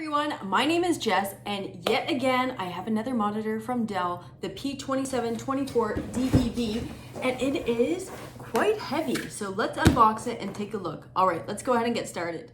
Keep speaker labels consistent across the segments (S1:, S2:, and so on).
S1: everyone, my name is Jess, and yet again I have another monitor from Dell, the P2724 DEV, and it is quite heavy, so let's unbox it and take a look. All right, let's go ahead and get started.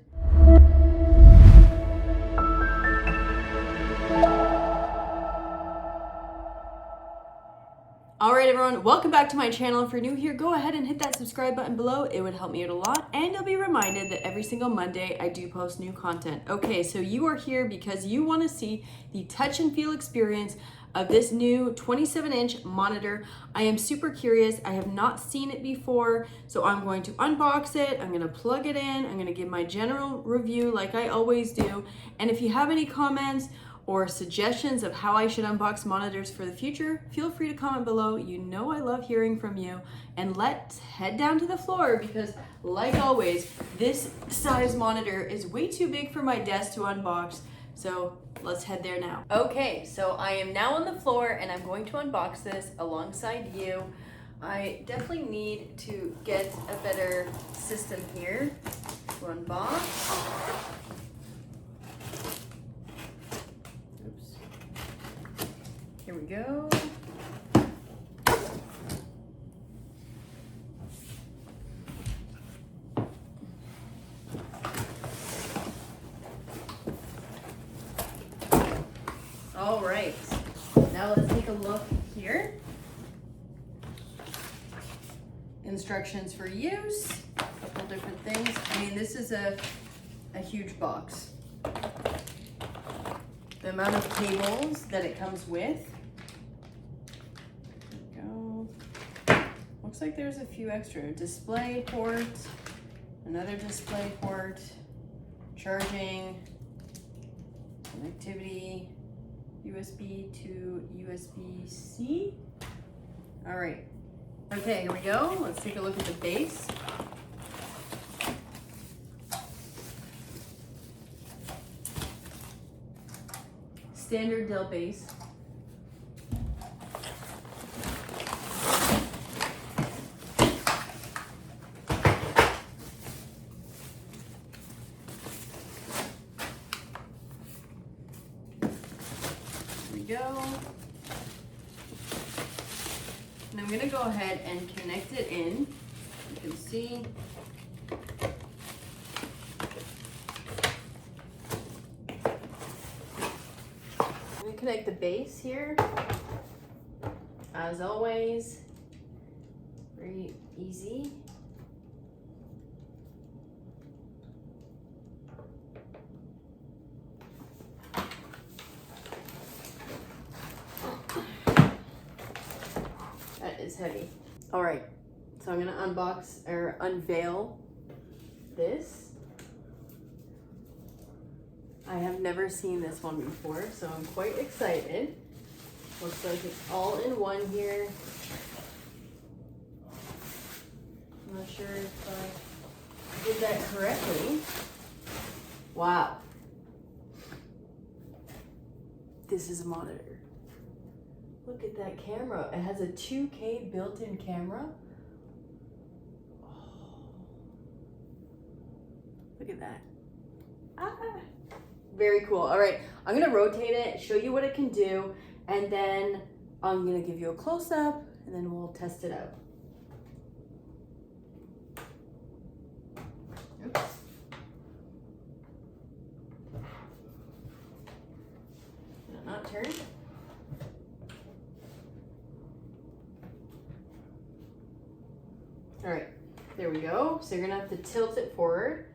S1: Alright everyone, welcome back to my channel. If you're new here, go ahead and hit that subscribe button below. It would help me out a lot, and you'll be reminded that every single Monday I do post new content. Okay, so you are here because you want to see the touch and feel experience of this new 27-inch monitor. I am super curious. I have not seen it before, so I'm going to unbox it. I'm going to plug it in. I'm going to give my general review like I always do. And if you have any comments or suggestions of how I should unbox monitors for the future, feel free to comment below. You know I love hearing from you. And let's head down to the floor because, like always, this size monitor is way too big for my desk to unbox. So let's head there now. Okay, so I am now on the floor and I'm going to unbox this alongside you. I definitely need to get a better system here to unbox. Here we go. All right, now let's take a look here. Instructions for use, a couple different things. I mean, this is a huge box. The amount of cables that it comes with. Looks like there's a few extra. Display port, another display port, charging, connectivity, USB to USB-C. All right. Okay, here we go. Let's take a look at the base. Standard Dell base. Go. And I'm going to go ahead and connect it in. You can see. I'm going to connect the base here. As always, very easy. Is heavy. All right, so I'm gonna unbox or unveil this. I have never seen this one before, so I'm quite excited. Looks like it's all in one here. I'm not sure if I did that correctly. Wow. This is a monitor. Look at that camera. It has a 2K built-in camera. Oh, look at that. Ah, very cool. All right, I'm gonna rotate it, show you what it can do, and then I'm gonna give you a close-up, and then we'll test it out. Oops. Did it not turn? All right, there we go. So you're gonna have to tilt it forward.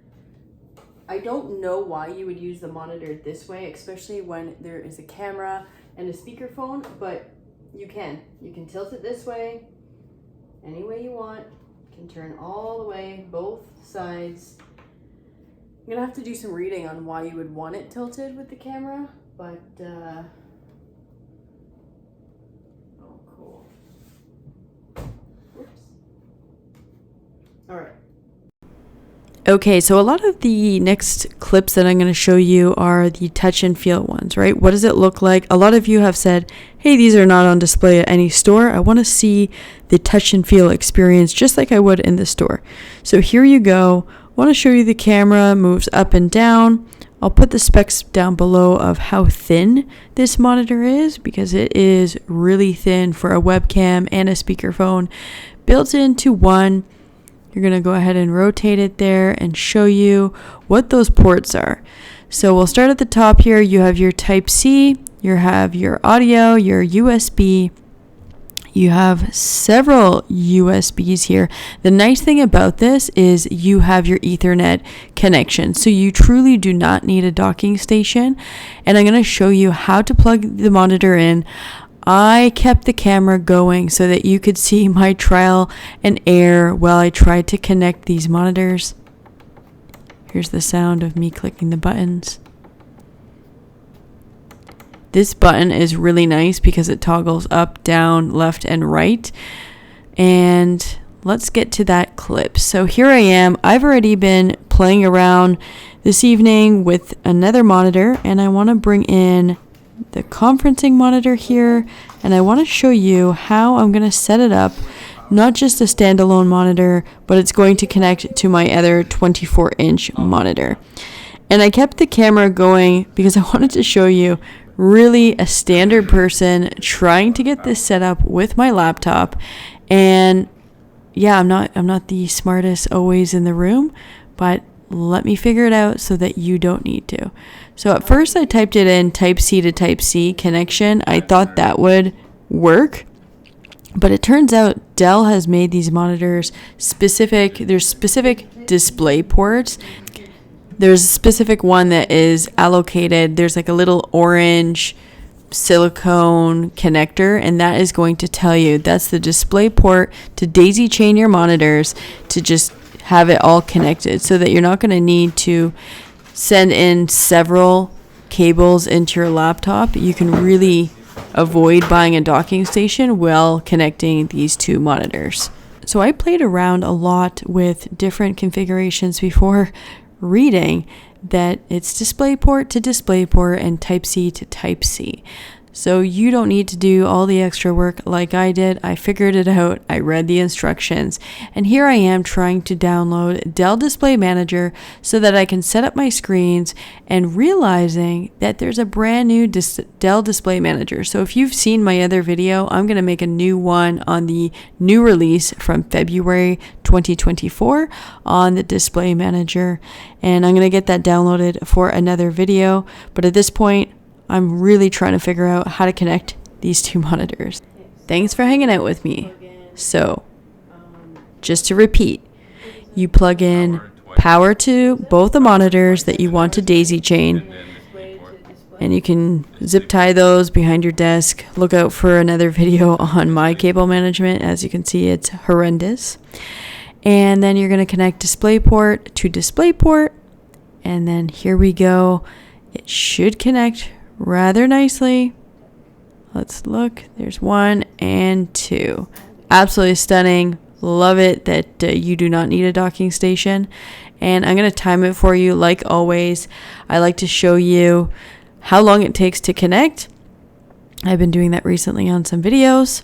S1: I don't know why you would use the monitor this way, especially when there is a camera and a speakerphone, but you can. You can tilt it this way, any way you want. You can turn all the way, both sides. I'm gonna have to do some reading on why you would want it tilted with the camera, but oh, cool. Oops. All right. Okay, so a lot of the next clips that I'm going to show you are the touch and feel ones, right? What does it look like? A lot of you have said, hey, these are not on display at any store. I want to see the touch and feel experience just like I would in the store. So here you go. I want to show you the camera moves up and down. I'll put the specs down below of how thin this monitor is, because it is really thin for a webcam and a speakerphone built into one. You're going to go ahead and rotate it there and show you what those ports are. So we'll start at the top here. You have your Type-C, you have your audio, your USB. You have several USBs here. The nice thing about this is you have your Ethernet connection. So you truly do not need a docking station. And I'm going to show you how to plug the monitor in. I kept the camera going so that you could see my trial and error while I tried to connect these monitors. Here's the sound of me clicking the buttons. This button is really nice because it toggles up, down, left, and right. And let's get to that clip. So here I am. I've already been playing around this evening with another monitor, and I want to bring in the conferencing monitor here, and I want to show you how I'm going to set it up. Not just a standalone monitor, but it's going to connect to my other 24-inch monitor. And I kept the camera going because I wanted to show you really a standard person trying to get this set up with my laptop. And yeah, I'm not the smartest always in the room, but let me figure it out so that you don't need to. So at first I typed it in Type-C to Type-C connection. I thought that would work, but it turns out Dell has made these monitors specific. There's specific display ports. There's a specific one that is allocated. There's like a little orange silicone connector, and that is going to tell you that's the display port to daisy chain your monitors to just have it all connected, so that you're not going to need to send in several cables into your laptop. You can really avoid buying a docking station while connecting these two monitors. So I played around a lot with different configurations before reading that it's DisplayPort to DisplayPort and Type-C to Type-C. So you don't need to do all the extra work like I did. I figured it out. I read the instructions. And here I am trying to download Dell Display Manager so that I can set up my screens, and realizing that there's a brand new Dell Display Manager. So if you've seen my other video, I'm going to make a new one on the new release from February 2024 on the Display Manager. And I'm going to get that downloaded for another video. But at this point, I'm really trying to figure out how to connect these two monitors. Thanks for hanging out with me. So, just to repeat, you plug in power to both the monitors that you want to daisy chain, and you can zip tie those behind your desk. Look out for another video on my cable management. As you can see, it's horrendous. And then you're going to connect DisplayPort to DisplayPort, and then here we go. It should connect rather nicely. Let's look. There's 1 and 2. Absolutely stunning. Love it that you do not need a docking station. And I'm going to time it for you like always. I like to show you how long it takes to connect. I've been doing that recently on some videos.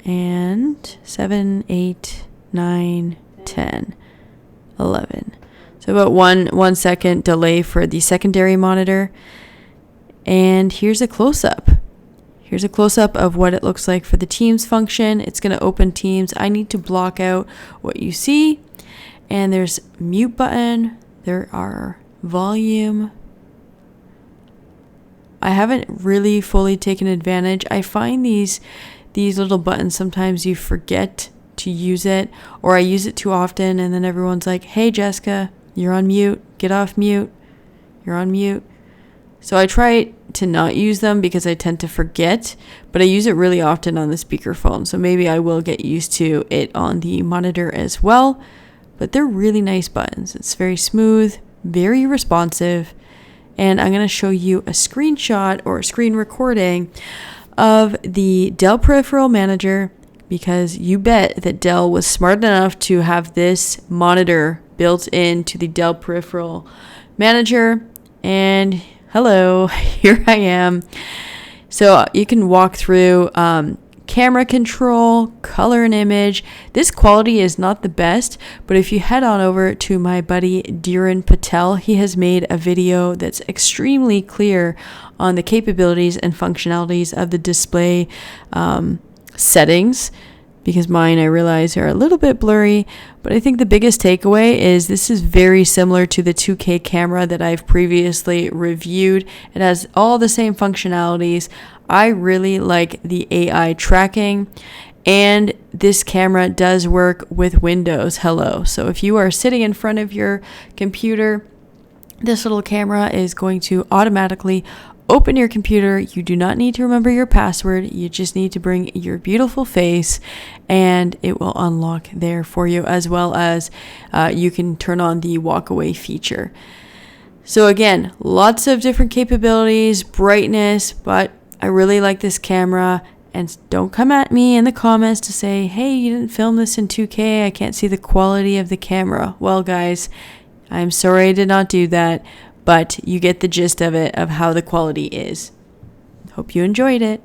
S1: And 7, 8, 9, 10, 11. So about 1 second delay for the secondary monitor. And here's a close-up. Here's a close-up of what it looks like for the Teams function. It's going to open Teams. I need to block out what you see. And there's mute button. There are volume. I haven't really fully taken advantage. I find these little buttons, sometimes you forget to use it, or I use it too often, and then everyone's like, hey, Jessica, you're on mute. Get off mute. You're on mute. So I try to not use them because I tend to forget, but I use it really often on the speakerphone. So maybe I will get used to it on the monitor as well. But they're really nice buttons. It's very smooth, very responsive. And I'm going to show you a screenshot or a screen recording of the Dell Peripheral Manager, because you bet that Dell was smart enough to have this monitor built into the Dell Peripheral Manager. And hello, here I am. So you can walk through camera control, color and image. This quality is not the best, but if you head on over to my buddy Dhiren Patel, he has made a video that's extremely clear on the capabilities and functionalities of the display settings, because mine, I realize, are a little bit blurry, but I think the biggest takeaway is this is very similar to the 2K camera that I've previously reviewed. It has all the same functionalities. I really like the AI tracking, and this camera does work with Windows Hello. So if you are sitting in front of your computer, this little camera is going to automatically open your computer. You do not need to remember your password. You just need to bring your beautiful face and it will unlock there for you, as well as you can turn on the walk away feature. So again, lots of different capabilities, brightness, but I really like this camera. And don't come at me in the comments to say, hey, you didn't film this in 2K. I can't see the quality of the camera. Well, guys, I'm sorry I did not do that, but you get the gist of it, of how the quality is. Hope you enjoyed it.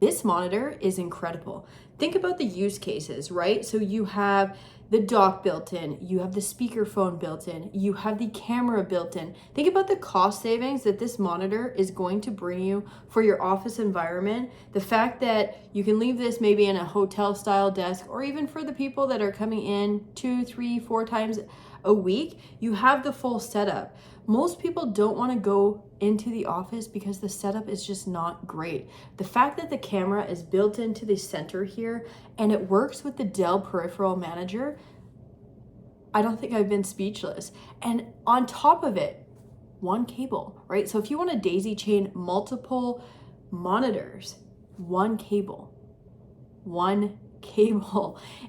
S1: This monitor is incredible. Think about the use cases, right? So you have the dock built in, you have the speakerphone built in, you have the camera built in. Think about the cost savings that this monitor is going to bring you for your office environment. The fact that you can leave this maybe in a hotel style desk, or even for the people that are coming in 2, 3, 4 times a week, you have the full setup. Most people don't want to go into the office because the setup is just not great. The fact that the camera is built into the center here and it works with the Dell Peripheral Manager, I don't think I've been speechless. And on top of it, one cable, right? So if you want to daisy chain multiple monitors, one cable.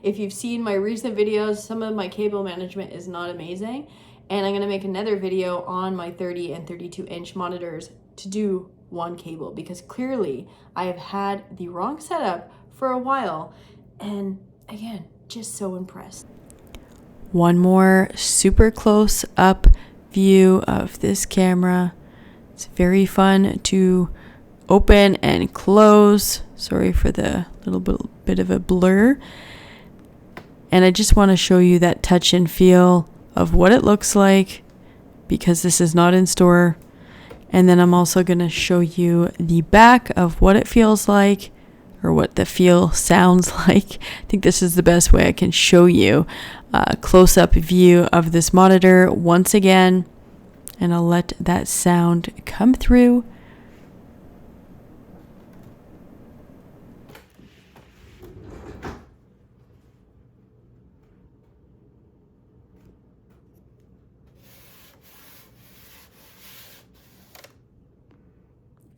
S1: If you've seen my recent videos, some of my cable management is not amazing. And I'm going to make another video on my 30 and 32 inch monitors to do one cable, because clearly I have had the wrong setup for a while. And again, just so impressed. One more super close up view of this camera. It's very fun to open and close. Sorry for the little bit of a blur. And I just want to show you that touch and feel of what it looks like, because this is not in store. And then I'm also going to show you the back of what it feels like, or what the feel sounds like. I think this is the best way I can show you a close-up view of this monitor once again, and I'll let that sound come through.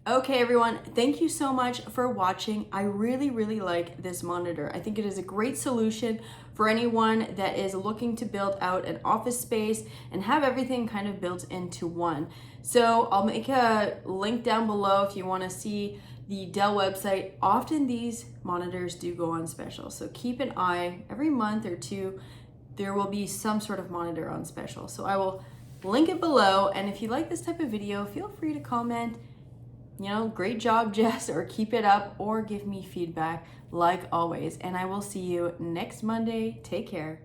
S1: Okay, everyone, thank you so much for watching. I really like this monitor. I think it is a great solution for anyone that is looking to build out an office space and have everything kind of built into one. So I'll make a link down below if you want to see the Dell website. Often these monitors do go on special, so keep an eye. Every month or two, there will be some sort of monitor on special. So I will link it below, and if you like this type of video, feel free to comment, you know, great job, Jess, or keep it up, or give me feedback like always. And I will see you next Monday. Take care.